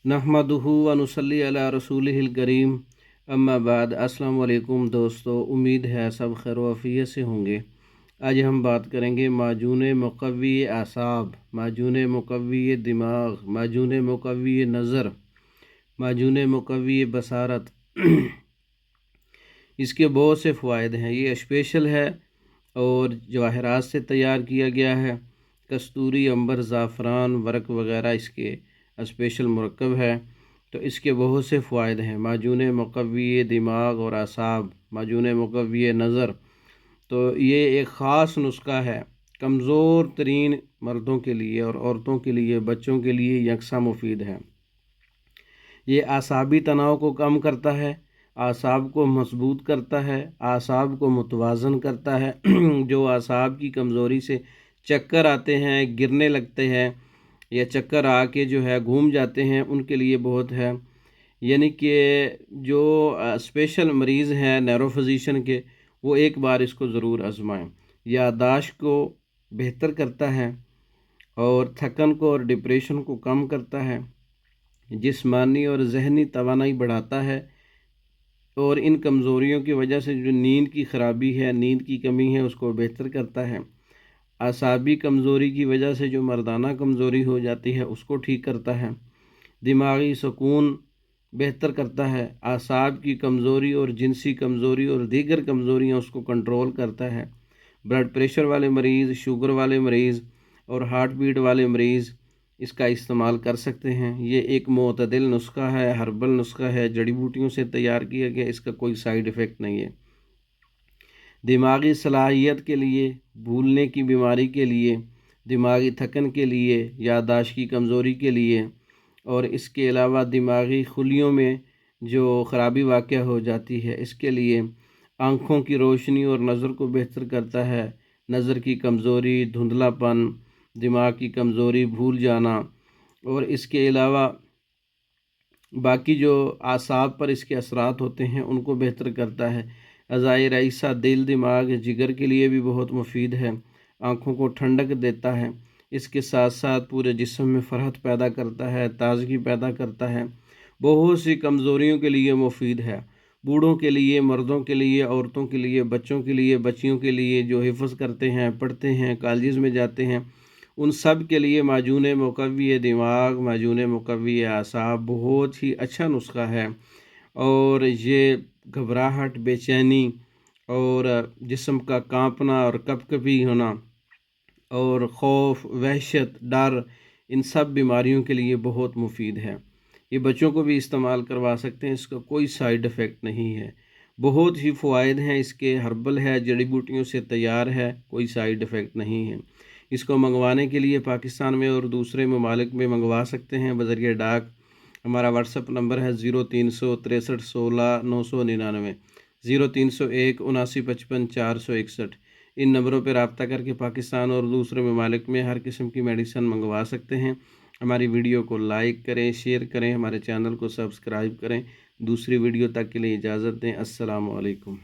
नहमदुहु व नुसल्ली अला रसूलिहिल करीम अम्मा बाद। अस्सलाम वालेकुम दोस्तों, उम्मीद है सब खैर वफ़ियत से होंगे। आज हम बात करेंगे माजून मुक़व्वी आसाब, माजून मुक़व्वी दिमाग, माजून मुक़व्वी नज़र, माजून मुक़व्वी बसारत। इसके बहुत से फ़वाइद हैं। ये स्पेशल है और जवाहरात से तैयार किया गया है। कस्तूरी, अंबर, ज़ाफ़रान, वर्क वग़ैरह इसके स्पेशल मुरक्कब है। तो इसके बहुत से फ़वाइद हैं। माजून मुक़व्वी दिमाग और असाब, माजून मुक़व्वी नज़र। तो ये एक ख़ास नुस्खा है कमज़ोर तरीन मर्दों के लिए और औरतों के लिए, बच्चों के लिए यकसा मुफीद है। ये आसाबी तनाव को कम करता है, आसाब को मजबूत करता है, आसाब को मुतवाज़न करता है। जो आसाब की कमज़ोरी से चक्कर आते हैं, गिरने लगते हैं या चक्कर आके जो है घूम जाते हैं, उनके लिए बहुत है। यानी कि जो स्पेशल मरीज़ हैं न्यूरोफिजिशियन के, वो एक बार इसको ज़रूर आजमाएं। याददाश्त को बेहतर करता है और थकन को और डिप्रेशन को कम करता है, जिस्मानी और जहनी तवानाई बढ़ाता है। और इन कमज़ोरियों की वजह से जो नींद की ख़राबी है, नींद की कमी है, उसको बेहतर करता है। आसाबी कमज़ोरी की वजह से जो मर्दाना कमज़ोरी हो जाती है, उसको ठीक करता है। दिमागी सुकून बेहतर करता है। आसाब की कमज़ोरी और जिनसी कमज़ोरी और दीगर कमज़ोरियाँ उसको कंट्रोल करता है। ब्लड प्रेशर वाले मरीज़, शुगर वाले मरीज़ और हार्ट बीट वाले मरीज़ इसका इस्तेमाल कर सकते हैं। ये एक मोतदिल नुस्खा है, हर्बल नुस्खा है, जड़ी बूटियों से तैयार किया गया। इसका कोई साइड इफ़ेक्ट नहीं है। दिमागी सलाहियत के लिए, भूलने की बीमारी के लिए, दिमागी थकन के लिए, याददाश्त की कमज़ोरी के लिए और इसके अलावा दिमागी खुलियों में जो ख़राबी वाक़या हो जाती है, इसके लिए आँखों की रोशनी और नज़र को बेहतर करता है। नज़र की कमज़ोरी, धुंधलापन, दिमाग की कमज़ोरी, भूल जाना और इसके अलावा बाकी जो आसाब पर इसके असरात होते हैं, उनको बेहतर करता है। अज़ाए रईसा दिल, दिमाग, जिगर के लिए भी बहुत मुफीद है। आँखों को ठंडक देता है। इसके साथ साथ पूरे जिस्म में फ़रहत पैदा करता है, ताज़गी पैदा करता है। बहुत सी कमज़ोरियों के लिए मुफीद है। बूढ़ों के लिए, मर्दों के लिए, औरतों के लिए, बच्चों के लिए, बच्चियों के लिए, जो हिफ़्ज़ करते हैं, पढ़ते हैं, कॉलेज में जाते हैं, उन सब के लिए माजून मुक़व्वी दिमाग, माजून मुक़व्वी आसाब बहुत ही अच्छा नुस्खा है। और ये घबराहट, बेचैनी और जिस्म का कांपना और कँपकँपी होना और खौफ, वहशत, डर, इन सब बीमारियों के लिए बहुत मुफीद है। ये बच्चों को भी इस्तेमाल करवा सकते हैं, इसका कोई साइड इफ़ेक्ट नहीं है। बहुत ही फ़वाइद हैं इसके, हर्बल है, जड़ी बूटियों से तैयार है, कोई साइड इफ़ेक्ट नहीं है। इसको मंगवाने के लिए पाकिस्तान में और दूसरे ममालिक में मंगवा सकते हैं बज़रिए डाक। हमारा व्हाट्सअप नंबर है 0363 16 999, 0301 79 55 461। इन नंबरों पर रब्ता करके पाकिस्तान और दूसरे ममालिक में हर किस्म की मेडिसिन मंगवा सकते हैं। हमारी वीडियो को लाइक करें, शेयर करें, हमारे चैनल को सब्सक्राइब करें। दूसरी वीडियो तक के लिए इजाज़त दें। अस्सलामु अलैकुम।